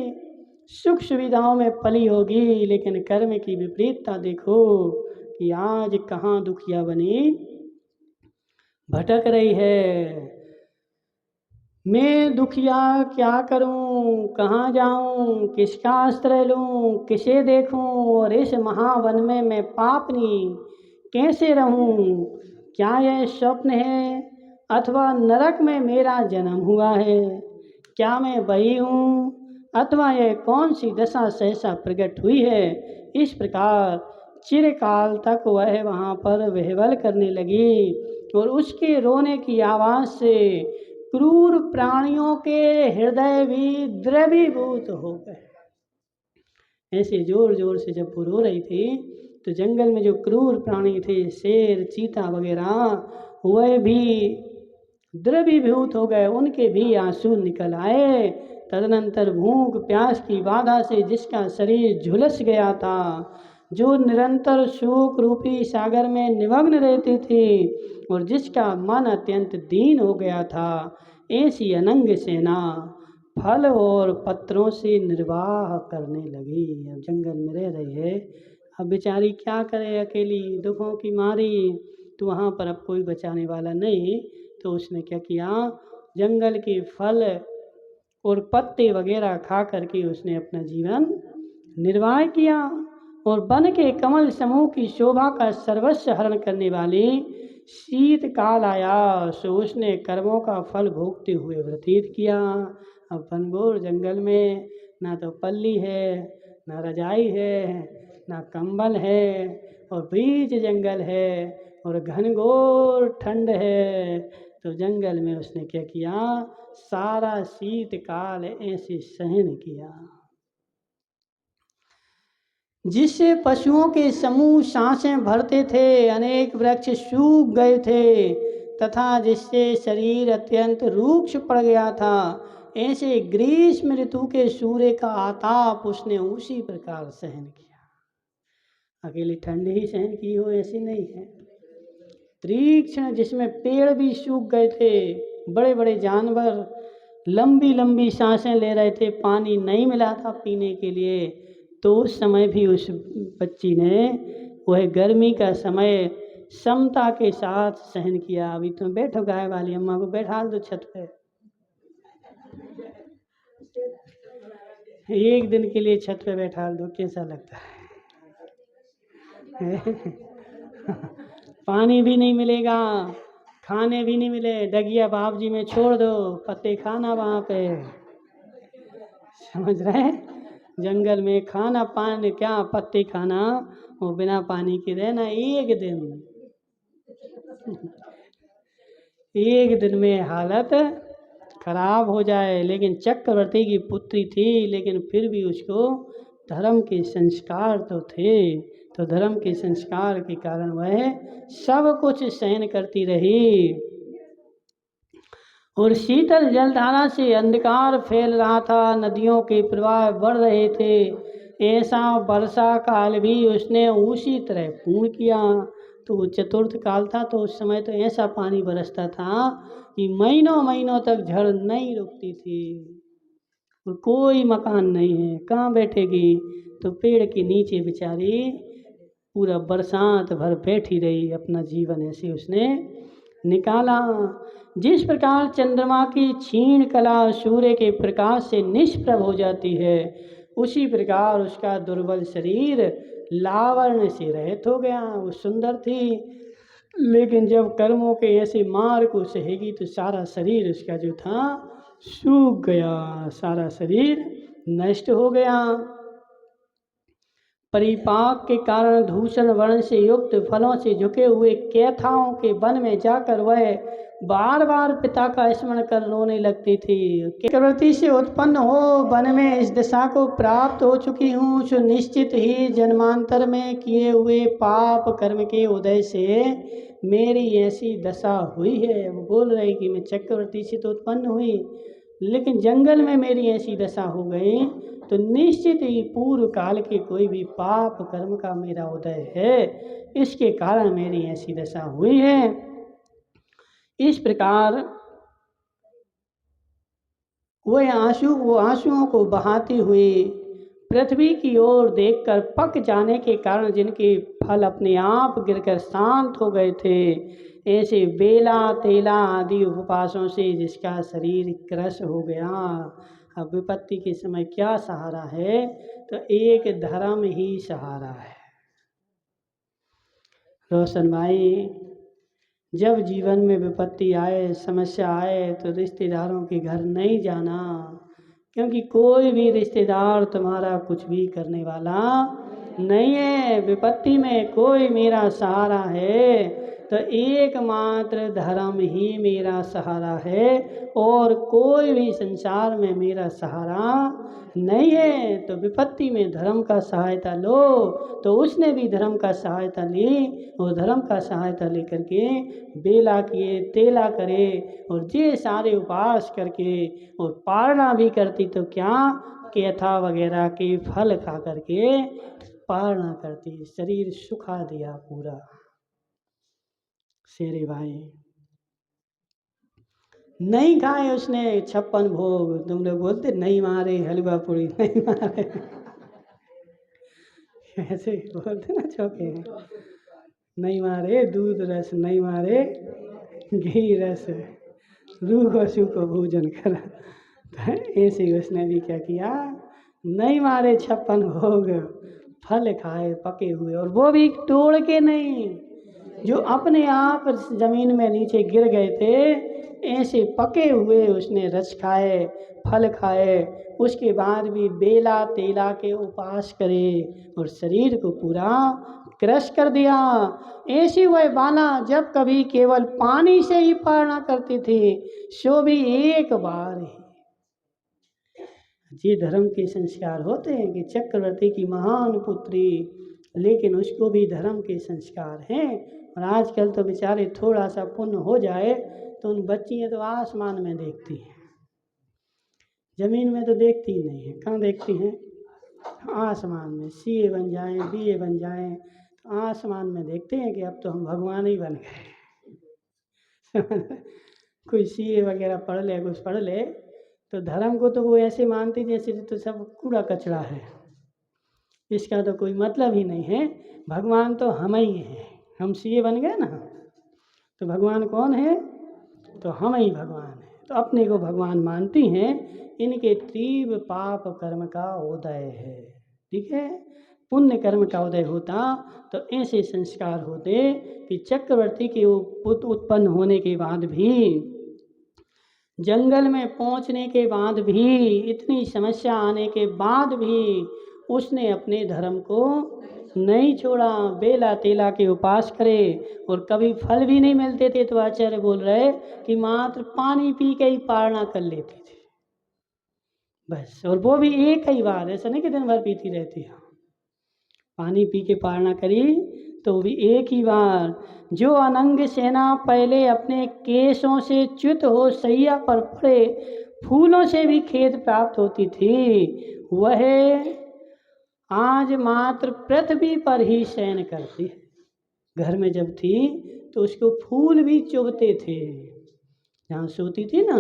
सुख सुविधाओं में पली होगी, लेकिन कर्म की विपरीतता देखो कि आज कहाँ दुखिया बनी भटक रही है। मैं दुखिया क्या करूं, कहाँ जाऊं, किसका आश्रय लूं, किसे देखूं, और इस महावन में मैं पापनी कैसे रहूं। क्या यह स्वप्न है अथवा नरक में मेरा जन्म हुआ है। क्या मैं वही हूँ अथवा यह कौन सी दशा सहसा प्रकट हुई है। इस प्रकार चिरकाल तक वह वहाँ पर वहवल करने लगी और उसके रोने की आवाज़ से क्रूर प्राणियों के हृदय भी द्रवीभूत हो गए। ऐसे जोर जोर से जब वो रो रही थी, तो जंगल में जो क्रूर प्राणी थे, शेर, चीता वगैरह, वह भी द्रवीभूत हो गए, उनके भी आंसू निकल आए। तदनंतर भूख प्यास की बाधा से जिसका शरीर झुलस गया था, जो निरंतर शोक रूपी सागर में निमग्न रहती थी और जिसका मन अत्यंत दीन हो गया था, ऐसी अनंग सेना फल और पत्रों से निर्वाह करने लगी। अब जंगल में रह रही है, अब बेचारी क्या करे, अकेली दुखों की मारी। तो वहाँ पर अब कोई बचाने वाला नहीं, तो उसने क्या किया, जंगल के फल और पत्ते वगैरह खा करके उसने अपना जीवन निर्वाह किया। और वन के कमल समूह की शोभा का सर्वस्व हरण करने वाली शीतकाल आया, सो उसने कर्मों का फल भोगते हुए व्यतीत किया। अब घनघोर जंगल में ना तो पल्ली है, ना रजाई है, ना कंबल है, और बीच जंगल है और घनघोर ठंड है। तो जंगल में उसने क्या किया, सारा शीतकाल ऐसे सहन किया। जिससे पशुओं के समूह सांसें भरते थे, अनेक वृक्ष सूख गए थे तथा जिससे शरीर अत्यंत रूक्ष पड़ गया था, ऐसे ग्रीष्म ऋतु के सूर्य का आताप उसने उसी प्रकार सहन किया। अकेली ठंड ही सहन की हो ऐसी नहीं है। तीक्ष्ण जिसमें पेड़ भी सूख गए थे, बड़े बड़े जानवर लंबी लंबी सांसें ले रहे थे, पानी नहीं मिला था पीने के लिए, तो उस समय भी उस बच्ची ने वह गर्मी का समय समता के साथ सहन किया। अभी तुम बैठो, गाय वाली अम्मा को बैठा दो छत पे, एक दिन के लिए छत पे बैठा दो, कैसा लगता है? पानी भी नहीं मिलेगा, खाने भी नहीं मिले, डगिया बाप जी में छोड़ दो, पत्ते खाना वहाँ पे, समझ रहे हैं? जंगल में खाना पानी क्या, पत्ते खाना, वो बिना पानी के रहना एक दिन, एक दिन में हालत खराब हो जाए। लेकिन चक्रवर्ती की पुत्री थी, लेकिन फिर भी उसको धर्म के संस्कार तो थे, तो धर्म के संस्कार के कारण वह सब कुछ सहन करती रही। और शीतल जलधारा से अंधकार फैल रहा था, नदियों के प्रवाह बढ़ रहे थे, ऐसा वर्षा काल भी उसने उसी तरह पूर्ण किया। तो चतुर्थ काल था, तो उस समय तो ऐसा पानी बरसता था कि महीनों महीनों तक झड़ नहीं रुकती थी। और कोई मकान नहीं है, कहाँ बैठेगी? तो पेड़ के नीचे बेचारी पूरा बरसात भर बैठी रही, अपना जीवन ऐसे उसने निकाला। जिस प्रकार चंद्रमा की क्षीण कला सूर्य के प्रकाश से निष्प्रभ हो जाती है, उसी प्रकार उसका दुर्बल शरीर लावण्य से रहित हो गया। वो सुंदर थी, लेकिन जब कर्मों के ऐसे मार को सहेगी तो सारा शरीर उसका जो था सूख गया, सारा शरीर नष्ट हो गया। परिपाक के कारण धूषण वर्ण से युक्त फलों से झुके हुए कैथाओं के वन में जाकर वह बार बार पिता का स्मरण कर रोने लगती थी। चक्रवर्ती से उत्पन्न हो वन में इस दशा को प्राप्त हो चुकी हूँ, सो निश्चित ही जन्मांतर में किए हुए पाप कर्म के उदय से मेरी ऐसी दशा हुई है। वो बोल रही कि मैं चक्रवर्ती से तो उत्पन्न हुई, लेकिन जंगल में मेरी ऐसी दशा हो गई, तो निश्चित ही पूर्व काल के कोई भी पाप कर्म का मेरा उदय है, इसके कारण मेरी ऐसी दशा हुई है। इस प्रकार वो आंसुओं को बहाती हुई पृथ्वी की ओर देखकर पक जाने के कारण जिनके फल अपने आप गिरकर शांत हो गए थे, ऐसे बेला तेला आदि उपवासों से जिसका शरीर क्रश हो गया। अब विपत्ति के समय क्या सहारा है? तो एक धर्म ही सहारा है। रोशन भाई, जब जीवन में विपत्ति आए, समस्या आए, तो रिश्तेदारों के घर नहीं जाना, क्योंकि कोई भी रिश्तेदार तुम्हारा कुछ भी करने वाला नहीं है। विपत्ति में कोई मेरा सहारा है तो एकमात्र धर्म ही मेरा सहारा है, और कोई भी संसार में मेरा सहारा नहीं है। तो विपत्ति में धर्म का सहायता लो। तो उसने भी धर्म का सहायता ली, और धर्म का सहायता लेकर के बेला किए, तेला करे, और जे सारे उपवास करके और पारना भी करती, तो क्या कैथा वगैरह के फल खा करके पारना करती, शरीर सुखा दिया पूरा। शेरे भाई नहीं खाए उसने 56 भोग। तुम लोग बोलते नहीं मारे हलवा पूरी, नहीं मारे ऐसे बोलते ना चौके, नहीं मारे दूध रस, नहीं मारे घी रस, रूह पशु को भोजन करा। तो ऐसे उसने भी क्या किया, नहीं मारे 56 भोग, फल खाए पके हुए, और वो भी तोड़ के नहीं, जो अपने आप जमीन में नीचे गिर गए थे, ऐसे पके हुए उसने रस खाए, फल खाए। उसके बाद भी बेला तेला के उपवास करे और शरीर को पूरा क्रश कर दिया। ऐसी वह बाला जब कभी केवल पानी से ही पारना करती थी, सो भी एक बार ही। ये धर्म के संस्कार होते हैं कि चक्रवर्ती की महान पुत्री, लेकिन उसको भी धर्म के संस्कार हैं। और आजकल तो बेचारे थोड़ा सा पुण्य हो जाए तो उन बच्चियाँ तो आसमान में देखती हैं, ज़मीन में तो देखती ही नहीं है। कहाँ देखती हैं? आसमान में। सीए बन जाएं, बीए बन जाएं तो आसमान में देखते हैं कि अब तो हम भगवान ही बन गए। कोई सीए वगैरह पढ़ ले, कुछ पढ़ ले, तो धर्म को तो वो ऐसे मानती जैसे तो सब कूड़ा कचरा है, इसका तो कोई मतलब ही नहीं है। भगवान तो हम ही हैं। हम सीए बन गए ना, तो भगवान कौन है? तो हम ही भगवान हैं। तो अपने को भगवान मानती हैं। इनके तीव्र पाप कर्म का उदय है। ठीक है, पुण्य कर्म का उदय होता तो ऐसे संस्कार होते कि चक्रवर्ती के पुत्र उत्पन्न होने के बाद भी, जंगल में पहुंचने के बाद भी, इतनी समस्या आने के बाद भी उसने अपने धर्म को नहीं छोड़ा। बेला तेला के उपास करे और कभी फल भी नहीं मिलते थे तो आचार्य बोल रहे कि मात्र पानी पी के ही पारणा कर लेते थे बस। और वो भी एक ही बार, ऐसा नहीं कि दिन भर पीती रहती है। पानी पी के पारणा करी तो भी एक ही बार। जो अनंग सेना पहले अपने केशों से च्युत हो सैया पर पड़े फूलों से भी खेद प्राप्त होती थी, वह आज मात्र पृथ्वी पर ही शयन करती है। घर में जब थी तो उसको फूल भी चुभते थे। जहाँ सोती थी ना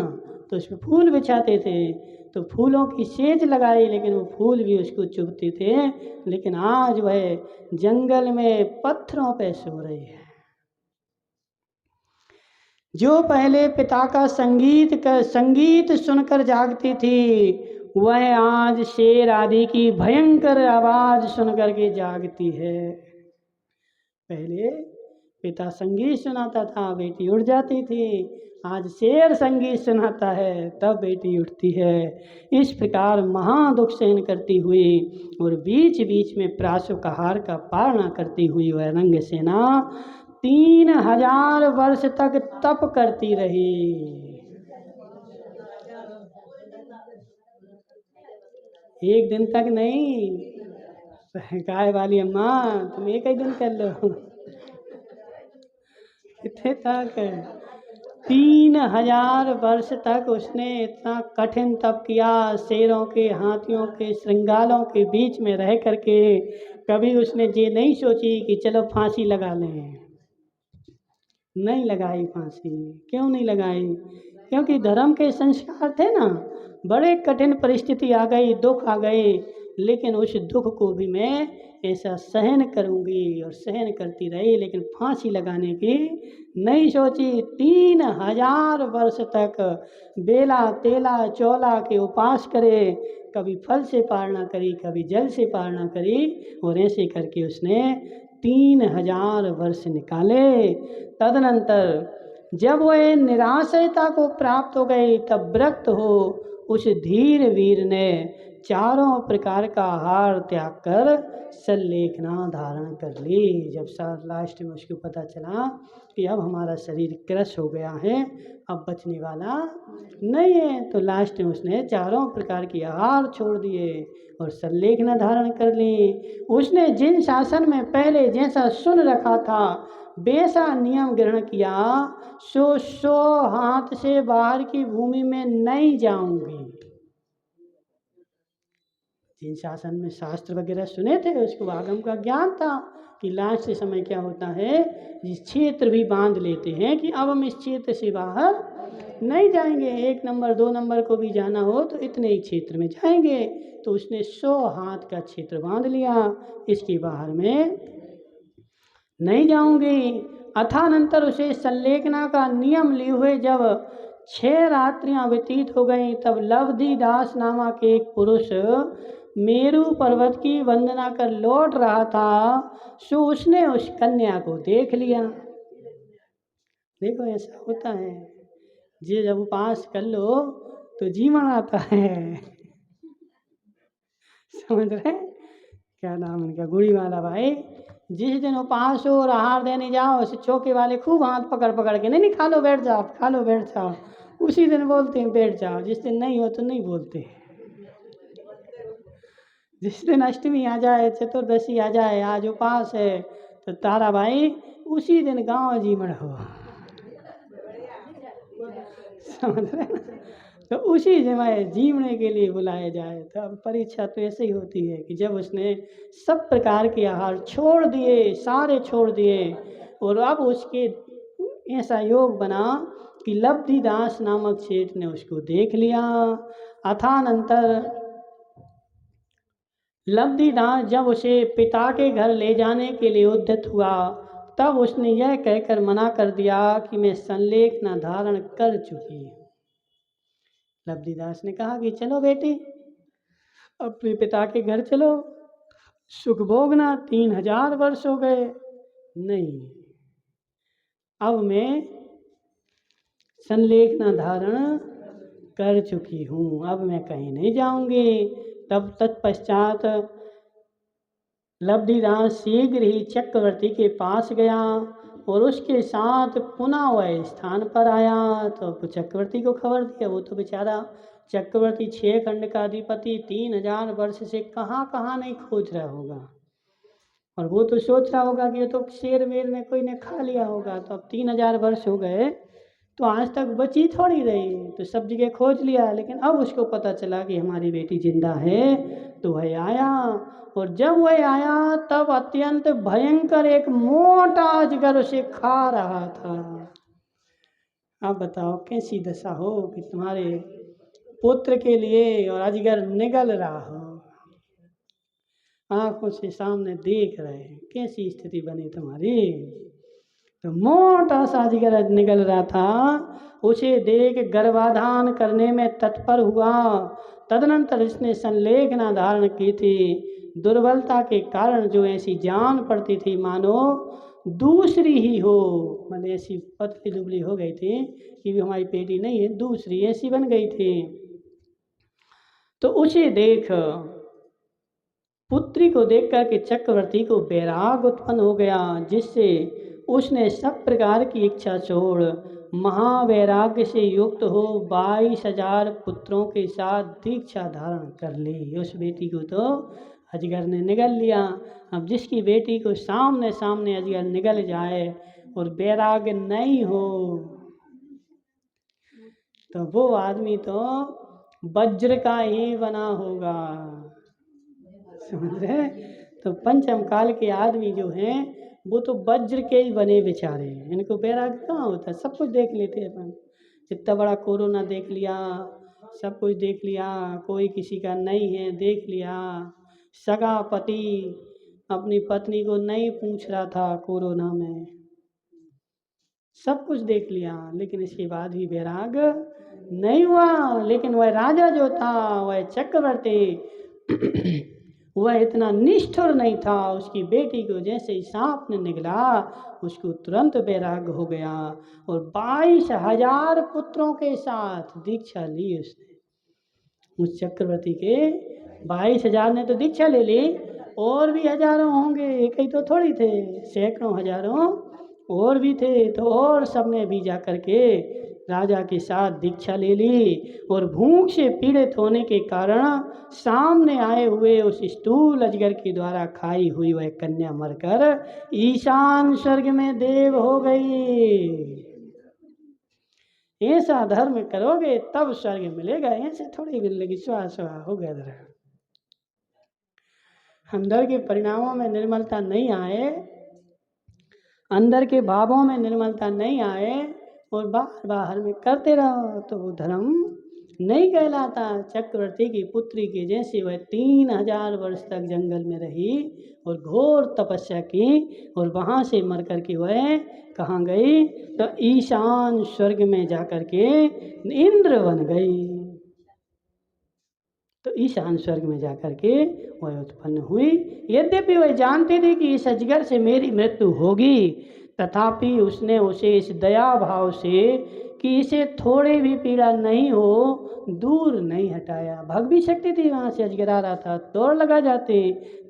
तो उस पर फूल बिछाते थे, तो फूलों की सेज लगाई लेकिन वो फूल भी उसको चुभते थे। लेकिन आज वह जंगल में पत्थरों पे सो रही है। जो पहले पिता का संगीत सुनकर जागती थी, वह आज शेर आदि की भयंकर आवाज सुनकर के जागती है। पहले पिता संगीत सुनाता था, बेटी उठ जाती थी। आज शेर संगीत सुनाता है तब बेटी उठती है। इस प्रकार महादुख सहन करती हुई और बीच बीच में प्रासुकाहार का पारणा करती हुई वह रंग सेना 3000 वर्ष तक तप करती रही। एक दिन तक नहीं, गाय वाली अम्मा तुम एक ही दिन कर लो। कितने तक? 3000 वर्ष तक उसने इतना कठिन तप किया। शेरों के, हाथियों के, श्रृंगालों के बीच में रह करके कभी उसने ये नहीं सोची कि चलो फांसी लगा लें। नहीं लगाई फांसी। क्यों नहीं लगाई? क्योंकि धर्म के संस्कार थे ना। बड़े कठिन परिस्थिति आ गई, दुख आ गए, लेकिन उस दुख को भी मैं ऐसा सहन करूंगी और सहन करती रही, लेकिन फांसी लगाने की नहीं सोची। 3000 वर्ष तक बेला तेला चौला के उपास करे, कभी फल से पारणा करी, कभी जल से पारणा करी, और ऐसे करके उसने 3000 वर्ष निकाले। तदनंतर जब वह निराशयता को प्राप्त हो गई, तब व्रत हो उस धीर वीर ने चारों प्रकार का आहार त्याग कर सल्लेखना धारण कर ली। जब लास्ट में उसको पता चला कि अब हमारा शरीर क्रश हो गया है, अब बचने वाला नहीं है, तो लास्ट में उसने चारों प्रकार की आहार छोड़ दिए और सल्लेखना धारण कर ली। उसने जिन शासन में पहले जैसा सुन रखा था वैसा नियम ग्रहण किया। सो हाथ से बाहर की भूमि में नहीं जाऊंगी। जिन शासन में शास्त्र वगैरह सुने थे उसको आगम का ज्ञान था कि लास्ट समय क्या होता है, जिस क्षेत्र भी बांध लेते हैं कि अब हम इस क्षेत्र से बाहर नहीं जाएंगे, 1 नंबर 2 नंबर को भी जाना हो तो इतने ही क्षेत्र में जाएंगे। तो उसने 100 हाथ का क्षेत्र बांध लिया, इसके बाहर में नहीं जाऊंगी। अथानंतर उसे सल्लेखना का नियम लिए हुए जब 6 रात्रियां व्यतीत हो गईं, तब लवधी दास नामक एक पुरुष मेरू पर्वत की वंदना कर लौट रहा था। सो उसने उस कन्या को देख लिया। देखो ऐसा होता है, जे जब उपास कर लो तो जीवन आता है। समझ रहे? क्या नाम उनका, गुड़ी वाला भाई। जिस दिन उपास हो और आहार देने जाओ, उसे चौके वाले खूब हाथ पकड़ पकड़ के, नहीं खा लो बैठ जाओ, खा लो बैठ जाओ, उसी दिन बोलते हैं बैठ जाओ। जिस दिन नहीं हो तो नहीं बोलते। जिस दिन अष्टमी आ जाए, चतुर्दशी आ जाए, आज उपास है, तो तारा भाई उसी दिन गांव जीमड़ हो। समझ रहे हैं? तो उसी समय जीवने के लिए बुलाया जाए। तो अब परीक्षा तो ऐसे ही होती है कि जब उसने सब प्रकार के आहार छोड़ दिए, सारे छोड़ दिए, और अब उसके ऐसा योग बना कि लब्धिदास नामक सेठ ने उसको देख लिया। अथानंतर लब्धिदास जब उसे पिता के घर ले जाने के लिए उद्यत हुआ, तब उसने यह कहकर मना कर दिया कि मैं संलेखना धारण कर चुकी हूँ। लब्धिदास ने कहा कि चलो बेटी, अपने पिता के घर चलो, सुख भोगना, 3000 वर्ष हो गए। नहीं, अब मैं संलेखना धारण कर चुकी हूँ, अब मैं कहीं नहीं जाऊंगी। तब तत्पश्चात लब्धिदास शीघ्र ही चक्रवर्ती के पास गया और उसके साथ पुनः वह स्थान पर आया। तो चक्रवर्ती को खबर दिया। वो तो बेचारा चक्रवर्ती 6 खंड का अधिपति 3000 वर्ष से कहाँ कहाँ नहीं खोज रहा होगा, और वो तो सोच रहा होगा कि ये तो शेर मेर में कोई ने खा लिया होगा। तो अब 3000 वर्ष हो गए तो आज तक बची थोड़ी रही, तो सब जगह खोज लिया, लेकिन अब उसको पता चला कि हमारी बेटी जिंदा है। तो वह आया, और जब वह आया तब अत्यंत भयंकर एक मोटा अजगर उसे खा रहा था। आप बताओ कैसी दशा हो कि तुम्हारे पुत्र के लिए और अजगर निगल रहा हो, आंखों से सामने देख रहे हैं, कैसी स्थिति बनी तुम्हारी। तो मोटा सा अजगर निकल रहा था, उसे देख गर्भाधान करने में तत्पर हुआ। तदनंतर इसने संलेखना धारण की थी। दुर्बलता के कारण जो ऐसी जान पड़ती थी मानो दूसरी ही हो, मतलब ऐसी पतली दुबली हो गई थी कि हमारी बेटी नहीं है, दूसरी ऐसी बन गई थी। तो उसे देख, पुत्री को देख कर के चक्रवर्ती को वैराग उत्पन्न हो गया, जिससे उसने सब प्रकार की इच्छा छोड़ महावैराग्य से युक्त हो 22,000 पुत्रों के साथ दीक्षा धारण कर ली। उस बेटी को तो अजगर ने निगल लिया। अब जिसकी बेटी को सामने सामने अजगर निगल जाए और वैराग्य नहीं हो, तो वो आदमी तो वज्र का ही बना होगा। समझ रहे? तो पंचम काल के आदमी जो हैं वो तो वज्र के ही बने बेचारे, इनको वैराग्य कहाँ होता है। सब कुछ देख लेते हैं अपन, इतना बड़ा कोरोना देख लिया, सब कुछ देख लिया, कोई किसी का नहीं है देख लिया, सगा पति अपनी पत्नी को नहीं पूछ रहा था कोरोना में, सब कुछ देख लिया, लेकिन इसके बाद भी वैराग नहीं हुआ। लेकिन वह राजा जो था, वह चक्रवर्ती वह इतना निष्ठुर नहीं था। उसकी बेटी को जैसे ही सांप ने निगला, उसको तुरंत वैराग्य हो गया और 22,000 पुत्रों के साथ दीक्षा ली उसने। उस चक्रवर्ती के 22,000 ने तो दीक्षा ले ली, और भी हजारों होंगे, एक ही तो थोड़ी थे, सैकड़ों हजारों और भी थे। तो और सबने भी जा कर के राजा के साथ दीक्षा ले ली, और भूख से पीड़ित होने के कारण सामने आए हुए उस स्थूल अजगर के द्वारा खाई हुई वह कन्या मरकर ईशान स्वर्ग में देव हो गई। ऐसा धर्म करोगे तब स्वर्ग मिलेगा, ऐसे थोड़ी मिलेगी। स्वा स्वा हो गया धर्म। अंदर के परिणामों में निर्मलता नहीं आए, अंदर के भावों में निर्मलता नहीं आए, और बाहर बाहर में करते रहो तो वो धर्म नहीं कहलाता। चक्रवर्ती की पुत्री के जैसे वह 3000 वर्ष तक जंगल में रही और घोर तपस्या की, और वहाँ से मर कर के वह कहाँ गई, तो ईशान स्वर्ग में जाकर के इंद्र बन गई। तो ईशान स्वर्ग में जाकर के वह उत्पन्न हुई। यद्यपि वह जानती थी कि इस अजगर से मेरी मृत्यु होगी, तथापि उसने उसे इस दया भाव से कि इसे थोड़ी भी पीड़ा नहीं हो दूर नहीं हटाया। भाग भी सकती थी, वहाँ से अजगर आ रहा था, दौड़ लगा जाते,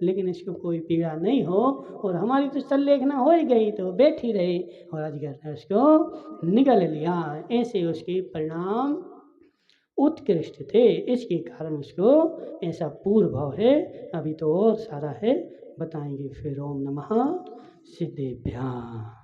लेकिन इसको कोई पीड़ा नहीं हो, और हमारी तो संलेखना हो ही गई तो बैठी रही, और अजगर ने उसको निगल लिया। ऐसे उसके परिणाम उत्कृष्ट थे, इसके कारण उसको ऐसा पूर्व भाव है। अभी तो और सारा है, बताएंगे फिर। ओम नमः सिद्धेभ्यां।